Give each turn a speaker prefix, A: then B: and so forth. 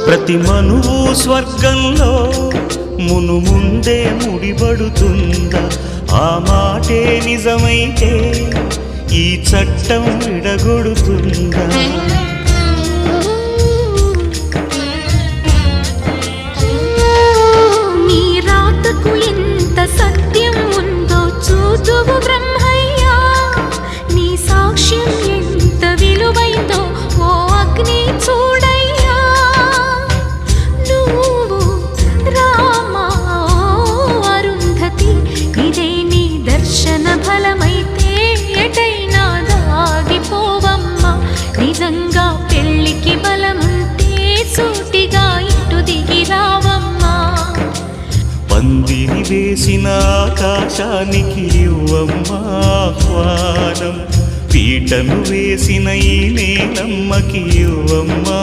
A: ప్రతి మనువు స్వర్గంలో మునుముందే ముడిపడుతుందా? ఆ మాటే నిజమైతే ఈ చట్టం విడగొడుతుందా?
B: నీ రాతకు ఎంత సత్యం ఉందో చూదువు బ్రహ్మయ్యా, నీ సాక్ష్యం ఎంత విలువైందో ఓ అగ్ని చూడయ్యా. నువ్వు రామా అరుంధతి, ఇదే నీ దర్శన ఫలమైతే ఎటైనా దాగిపోవమ్మా. నిజంగా పెళ్ళికి బలముంటే సూటిగా ఇటు దిగి రావమ్మా.
A: పందిరి వేసిన ఆకాశానికి ఇవ్వమ్మా ఆహ్వానం, పీటను వేసిన ఈ నేలమ్మకి ఇవ్వమ్మా